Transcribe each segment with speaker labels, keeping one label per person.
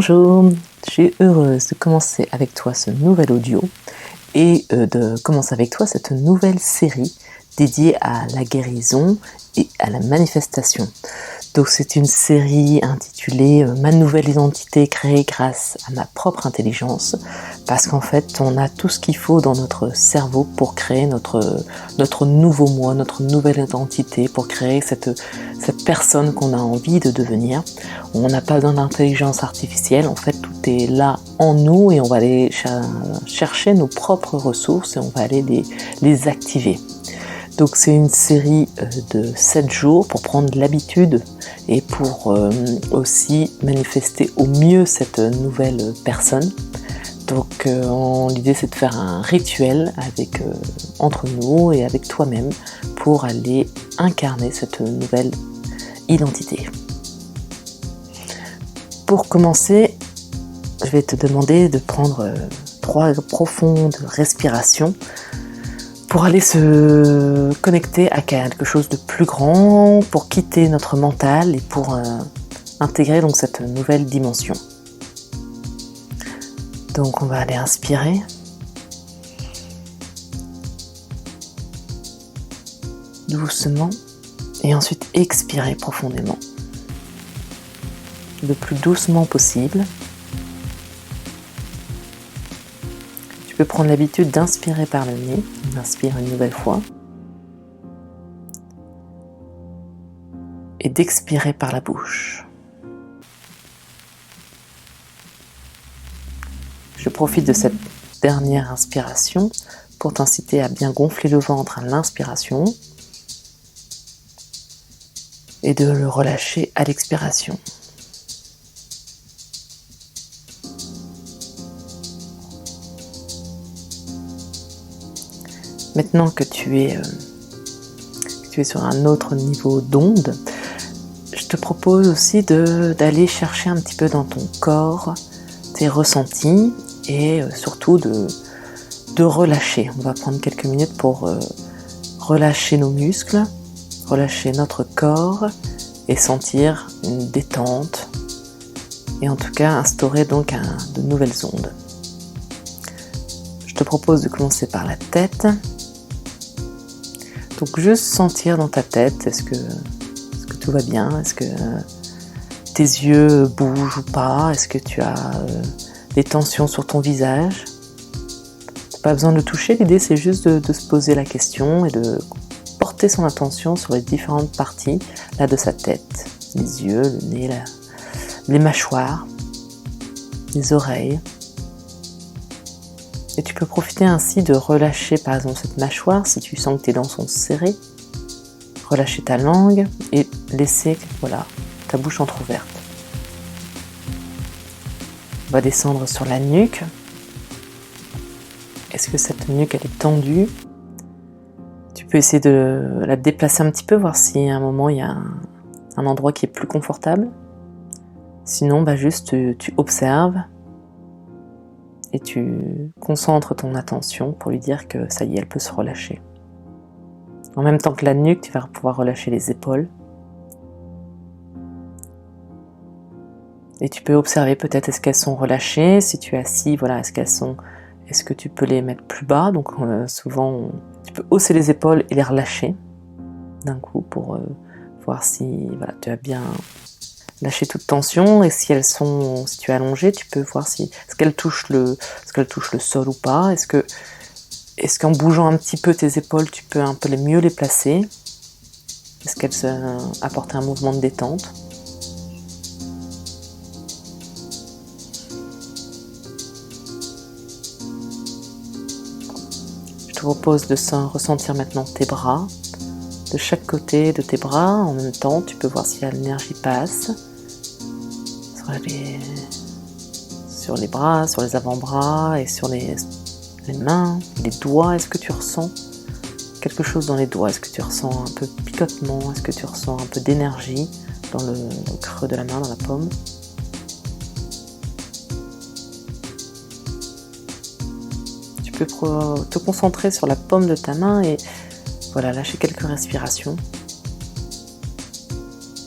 Speaker 1: Bonjour, je suis heureuse de commencer avec toi ce nouvel audio et de commencer avec toi cette nouvelle série dédiée à la guérison et à la manifestation. Donc c'est une série intitulée Ma nouvelle identité créée grâce à ma propre intelligence, parce qu'en fait on a tout ce qu'il faut dans notre cerveau pour créer notre nouveau moi, notre nouvelle identité, pour créer cette personne qu'on a envie de devenir. On n'a pas besoin d'intelligence artificielle, en fait tout est là en nous et on va aller chercher nos propres ressources et on va aller les activer. Donc c'est une série de 7 jours pour prendre l'habitude et pour aussi manifester au mieux cette nouvelle personne. Donc l'idée c'est de faire un rituel entre nous et avec toi-même pour aller incarner cette nouvelle identité. Pour commencer, je vais te demander de prendre 3 profondes respirations pour aller se connecter à quelque chose de plus grand, pour quitter notre mental et pour intégrer donc cette nouvelle dimension. Donc on va aller inspirer. Doucement et ensuite expirer profondément. Le plus doucement possible. Tu peux prendre l'habitude d'inspirer par le nez. On inspire une nouvelle fois. Et d'expirer par la bouche. Je profite de cette dernière inspiration pour t'inciter à bien gonfler le ventre à l'inspiration et de le relâcher à l'expiration. Maintenant que tu es sur un autre niveau d'onde, je te propose aussi d'aller chercher un petit peu dans ton corps tes ressentis et surtout de relâcher. On va prendre quelques minutes pour relâcher nos muscles, relâcher notre corps et sentir une détente et en tout cas instaurer donc de nouvelles ondes. Je te propose de commencer par la tête. Donc juste sentir dans ta tête, est-ce que tout va bien? Est-ce que tes yeux bougent ou pas? Est-ce que tu as des tensions sur ton visage? Pas besoin de toucher, l'idée c'est juste de se poser la question et de porter son attention sur les différentes parties là, de sa tête. Les yeux, le nez, les mâchoires, les oreilles. Et tu peux profiter ainsi de relâcher par exemple cette mâchoire si tu sens que tes dents sont serrées. Relâcher ta langue et laisser ta bouche entrouverte. On va descendre sur la nuque. Est-ce que cette nuque elle est tendue? Tu peux essayer de la déplacer un petit peu, voir si à un moment il y a un endroit qui est plus confortable. Sinon, juste tu observes et tu concentres ton attention pour lui dire que ça y est, elle peut se relâcher. En même temps que la nuque, tu vas pouvoir relâcher les épaules. Et tu peux observer peut-être est-ce qu'elles sont relâchées. Si tu es assis, est-ce que tu peux les mettre plus bas? Donc souvent, tu peux hausser les épaules et les relâcher d'un coup pour voir si tu as bien lâché toute tension. Et si tu es allongé, tu peux voir est-ce qu'elle touche le sol ou pas. Est-ce qu'en bougeant un petit peu tes épaules, tu peux un peu mieux les placer? Est-ce qu'elles apportent un mouvement de détente? Je te propose de ressentir maintenant tes bras. De chaque côté de tes bras, en même temps, tu peux voir si l'énergie passe sur les bras, sur les avant-bras et sur les mains, les doigts. Est-ce que tu ressens quelque chose dans les doigts? Est-ce que tu ressens un peu de picotement? Est-ce que tu ressens un peu d'énergie dans le creux de la main, dans la paume? Tu peux te concentrer sur la paume de ta main et lâcher quelques respirations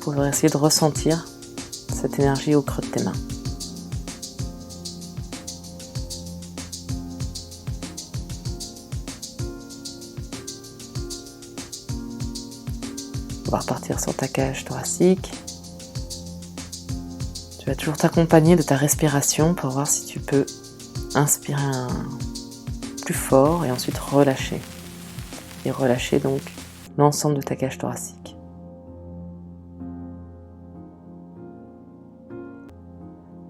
Speaker 1: pour essayer de ressentir cette énergie au creux de tes mains. On va repartir sur ta cage thoracique. Tu vas toujours t'accompagner de ta respiration pour voir si tu peux inspirer plus fort et ensuite relâcher. Et relâcher donc l'ensemble de ta cage thoracique.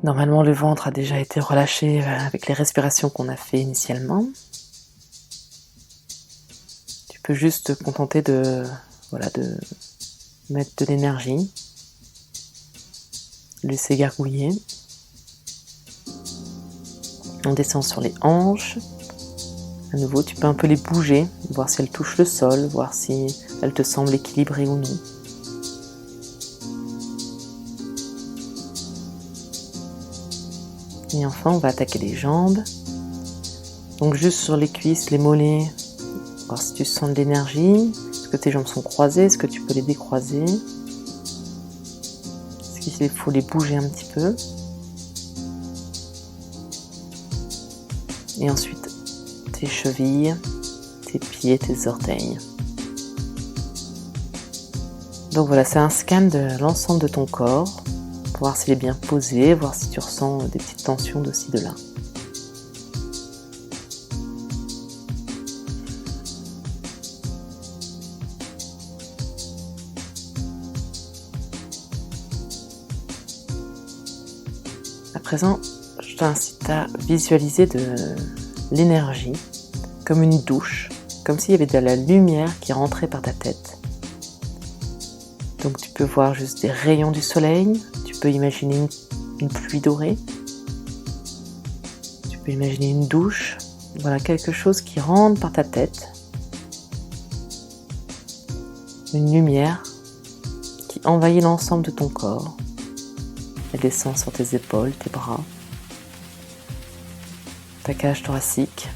Speaker 1: Normalement, le ventre a déjà été relâché avec les respirations qu'on a fait initialement. Tu peux juste te contenter de mettre de l'énergie, laisser gargouiller. On descend sur les hanches. À nouveau, tu peux un peu les bouger, voir si elles touchent le sol, voir si elles te semblent équilibrées ou non. Et enfin, on va attaquer les jambes. Donc juste sur les cuisses, les mollets, voir si tu sens de l'énergie. Est-ce que tes jambes sont croisées? Est-ce que tu peux les décroiser? Est-ce qu'il faut les bouger un petit peu? Et ensuite, tes chevilles, tes pieds, tes orteils. Donc voilà, c'est un scan de l'ensemble de ton corps. Pour voir s'il est bien posé, voir si tu ressens des petites tensions de ci, de là. À présent, je t'incite à visualiser de l'énergie comme une douche, comme s'il y avait de la lumière qui rentrait par ta tête. Donc tu peux voir juste des rayons du soleil, tu peux imaginer une pluie dorée, tu peux imaginer une douche, voilà quelque chose qui rentre par ta tête, une lumière qui envahit l'ensemble de ton corps, elle descend sur tes épaules, tes bras, ta cage thoracique,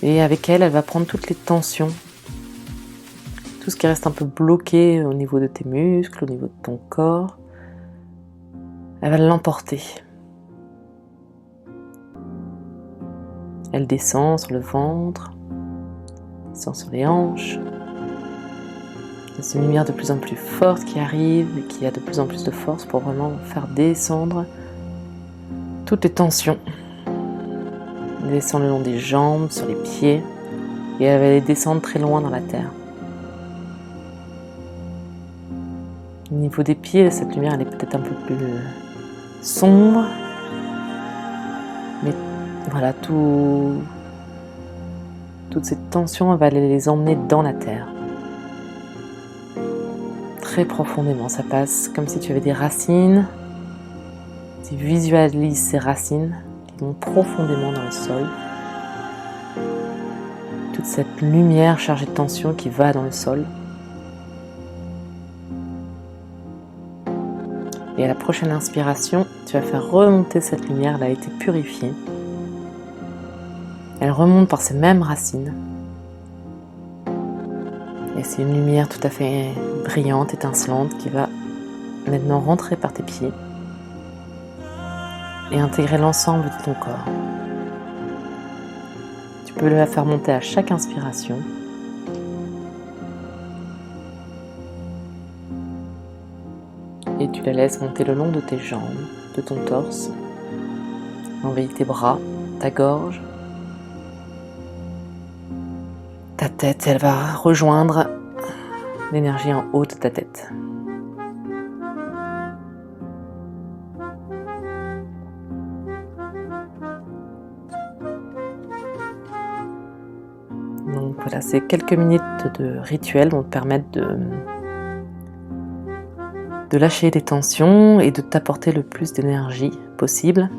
Speaker 1: et avec elle, elle va prendre toutes les tensions, tout ce qui reste un peu bloqué au niveau de tes muscles, au niveau de ton corps, elle va l'emporter. Elle descend sur le ventre, descend sur les hanches. C'est une lumière de plus en plus forte qui arrive et qui a de plus en plus de force pour vraiment faire descendre toutes les tensions. Elle descend le long des jambes, sur les pieds, et elle va les descendre très loin dans la terre. Au niveau des pieds, cette lumière elle est peut-être un peu plus sombre, mais voilà, toutes ces tensions, elle va les emmener dans la terre. Très profondément, ça passe comme si tu avais des racines. Tu visualises ces racines qui vont profondément dans le sol. Toute cette lumière chargée de tension qui va dans le sol. Et à la prochaine inspiration, tu vas faire remonter cette lumière, elle a été purifiée. Elle remonte par ces mêmes racines. Et c'est une lumière tout à fait brillante, étincelante, qui va maintenant rentrer par tes pieds et intégrer l'ensemble de ton corps. Tu peux la faire monter à chaque inspiration. Et tu la laisses monter le long de tes jambes, de ton torse, envahir tes bras, ta gorge, ta tête, elle va rejoindre l'énergie en haut de ta tête. Donc voilà, ces quelques minutes de rituel vont te permettre de lâcher les tensions et de t'apporter le plus d'énergie possible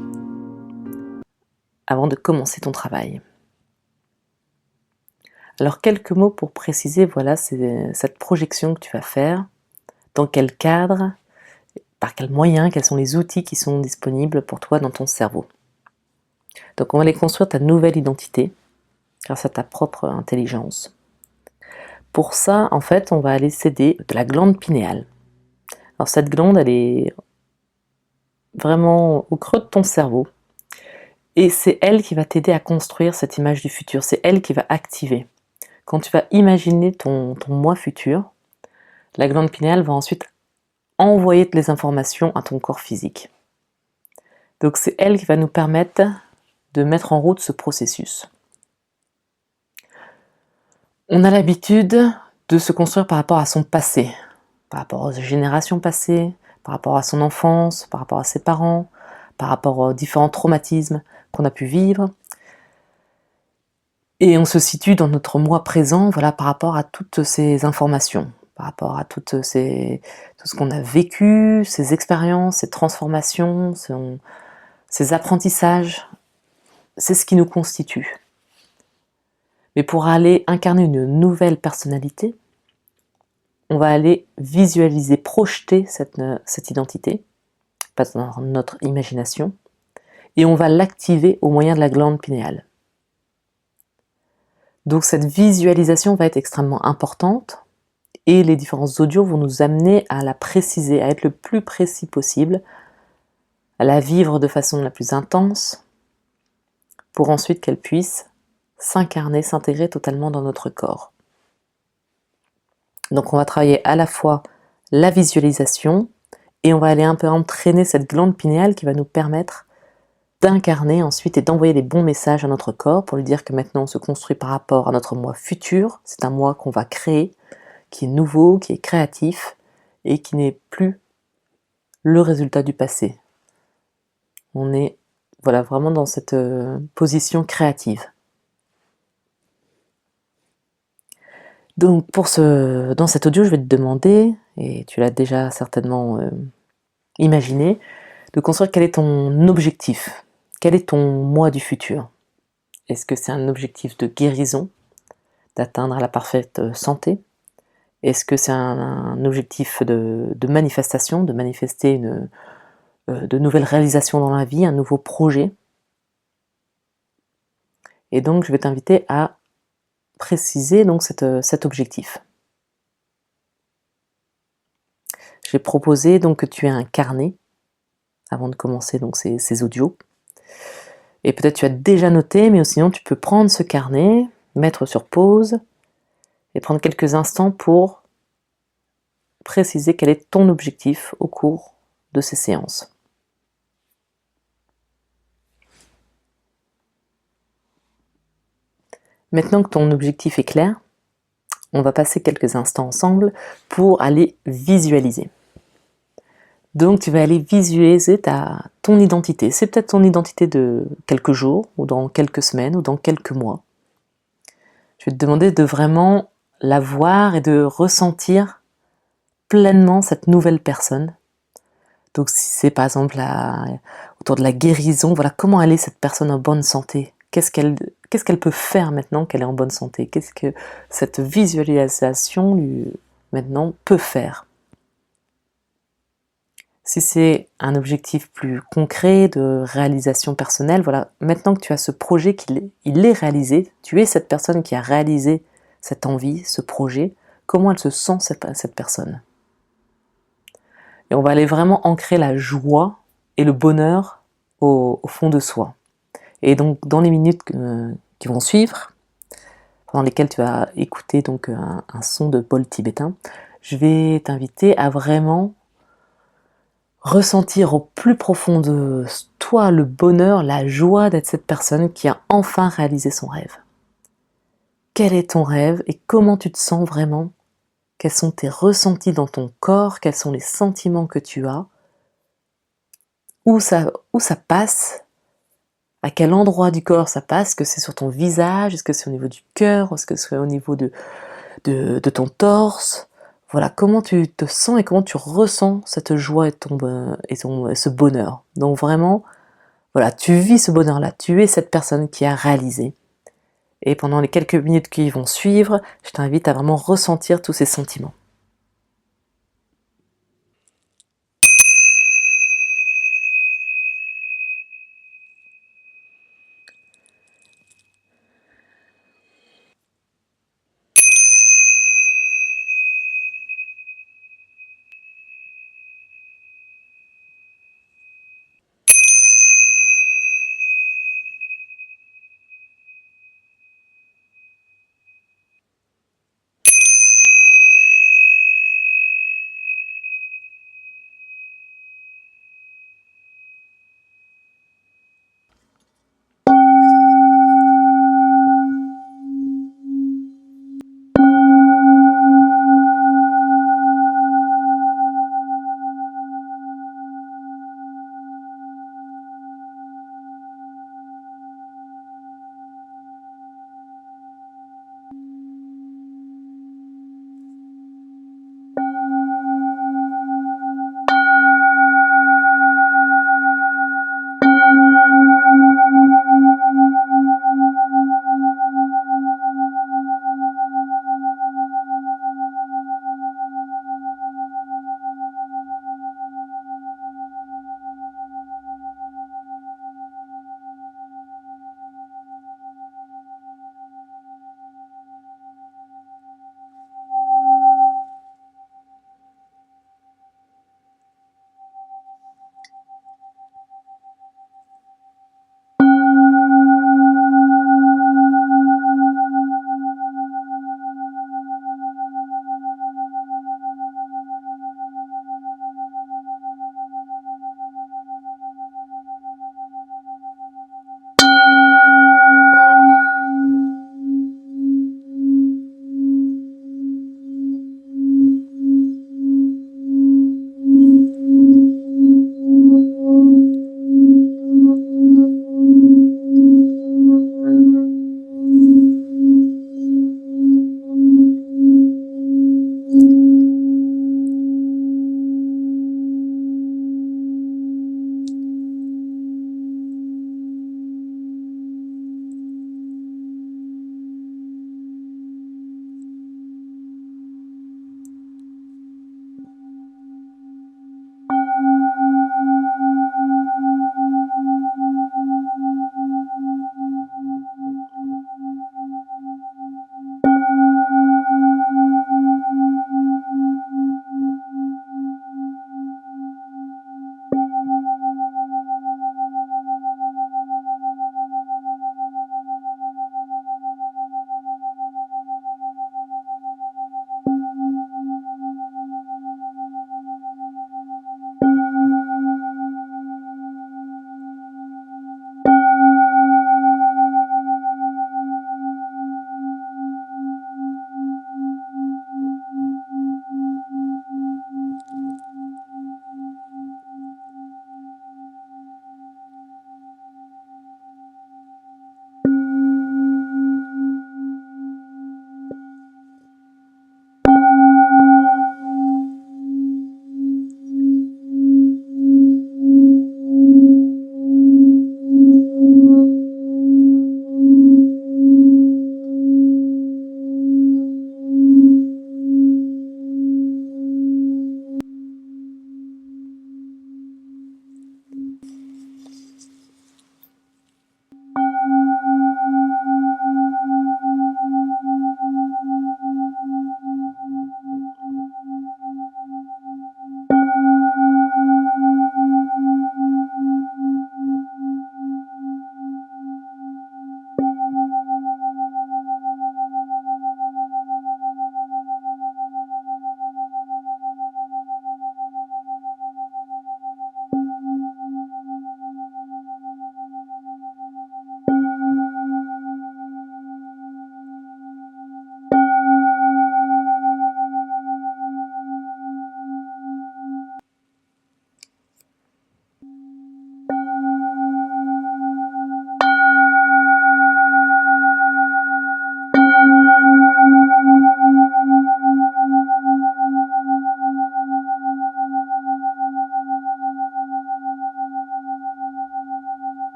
Speaker 1: avant de commencer ton travail. Alors quelques mots pour préciser, voilà, c'est cette projection que tu vas faire, dans quel cadre, par quels moyens, quels sont les outils qui sont disponibles pour toi dans ton cerveau. Donc on va aller construire ta nouvelle identité grâce à ta propre intelligence. Pour ça, en fait, on va aller s'aider de la glande pinéale. Alors cette glande, elle est vraiment au creux de ton cerveau et c'est elle qui va t'aider à construire cette image du futur, c'est elle qui va activer. Quand tu vas imaginer ton moi futur, la glande pinéale va ensuite envoyer les informations à ton corps physique. Donc c'est elle qui va nous permettre de mettre en route ce processus. On a l'habitude de se construire par rapport à son passé, par rapport aux générations passées, par rapport à son enfance, par rapport à ses parents, par rapport aux différents traumatismes qu'on a pu vivre. Et on se situe dans notre moi présent, voilà, par rapport à toutes ces informations, par rapport à tout ce qu'on a vécu, ces expériences, ces transformations, ces apprentissages. C'est ce qui nous constitue. Mais pour aller incarner une nouvelle personnalité, on va aller visualiser, projeter cette identité, dans notre imagination, et on va l'activer au moyen de la glande pinéale. Donc cette visualisation va être extrêmement importante, et les différents audios vont nous amener à la préciser, à être le plus précis possible, à la vivre de façon la plus intense, pour ensuite qu'elle puisse s'incarner, s'intégrer totalement dans notre corps. Donc on va travailler à la fois la visualisation et on va aller un peu entraîner cette glande pinéale qui va nous permettre d'incarner ensuite et d'envoyer les bons messages à notre corps pour lui dire que maintenant on se construit par rapport à notre moi futur. C'est un moi qu'on va créer, qui est nouveau, qui est créatif et qui n'est plus le résultat du passé. On est vraiment dans cette position créative. Donc dans cet audio, je vais te demander, et tu l'as déjà certainement imaginé, de construire quel est ton objectif. Quel est ton moi du futur? Est-ce que c'est un objectif de guérison, d'atteindre la parfaite santé? Est-ce que c'est un objectif de manifestation, de manifester de nouvelles réalisations dans la vie, un nouveau projet? Et donc je vais t'inviter à préciser donc cet objectif. Je vais proposer donc que tu aies un carnet avant de commencer donc ces audios. Et peut-être tu as déjà noté, mais sinon tu peux prendre ce carnet, mettre sur pause et prendre quelques instants pour préciser quel est ton objectif au cours de ces séances. Maintenant que ton objectif est clair, on va passer quelques instants ensemble pour aller visualiser. Donc tu vas aller visualiser ton identité. C'est peut-être ton identité de quelques jours, ou dans quelques semaines, ou dans quelques mois. Je vais te demander de vraiment la voir et de ressentir pleinement cette nouvelle personne. Donc si c'est par exemple autour de la guérison, voilà, comment elle est cette personne en bonne santé? Qu'est-ce qu'elle peut faire maintenant qu'elle est en bonne santé? Qu'est-ce que cette visualisation maintenant peut faire? Si c'est un objectif plus concret de réalisation personnelle, voilà, maintenant que tu as ce projet il est réalisé, tu es cette personne qui a réalisé cette envie, ce projet, comment elle se sent cette personne? Et on va aller vraiment ancrer la joie et le bonheur au fond de soi. Et donc dans les minutes qui vont suivre, pendant lesquelles tu vas écouter donc un son de bol tibétain, je vais t'inviter à vraiment ressentir au plus profond de toi le bonheur, la joie d'être cette personne qui a enfin réalisé son rêve. Quel est ton rêve et comment tu te sens vraiment? Quels sont tes ressentis dans ton corps? Quels sont les sentiments que tu as? Où ça passe? À quel endroit du corps ça passe? Est-ce que c'est sur ton visage? Est-ce que c'est au niveau du cœur? Est-ce que c'est au niveau de ton torse? Voilà, comment tu te sens et comment tu ressens cette joie et ce bonheur. Donc vraiment, voilà, tu vis ce bonheur-là, tu es cette personne qui a réalisé. Et pendant les quelques minutes qui vont suivre, je t'invite à vraiment ressentir tous ces sentiments.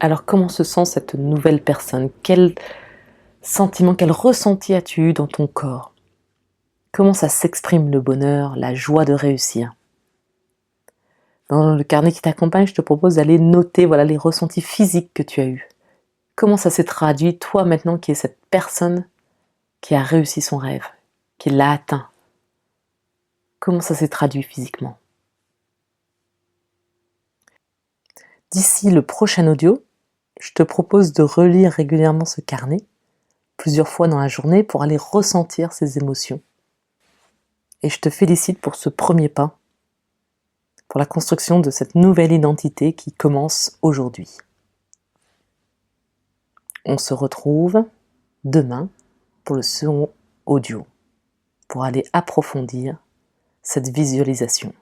Speaker 1: Alors comment se sent cette nouvelle personne? Quel sentiment, quel ressenti as-tu eu dans ton corps? Comment ça s'exprime le bonheur, la joie de réussir? Dans le carnet qui t'accompagne, je te propose d'aller noter voilà, les ressentis physiques que tu as eus. Comment ça s'est traduit, toi maintenant qui es cette personne qui a réussi son rêve, qui l'a atteint? Comment ça s'est traduit physiquement? D'ici le prochain audio, je te propose de relire régulièrement ce carnet, plusieurs fois dans la journée, pour aller ressentir ces émotions. Et je te félicite pour ce premier pas, pour la construction de cette nouvelle identité qui commence aujourd'hui. On se retrouve demain pour le second audio, pour aller approfondir cette visualisation.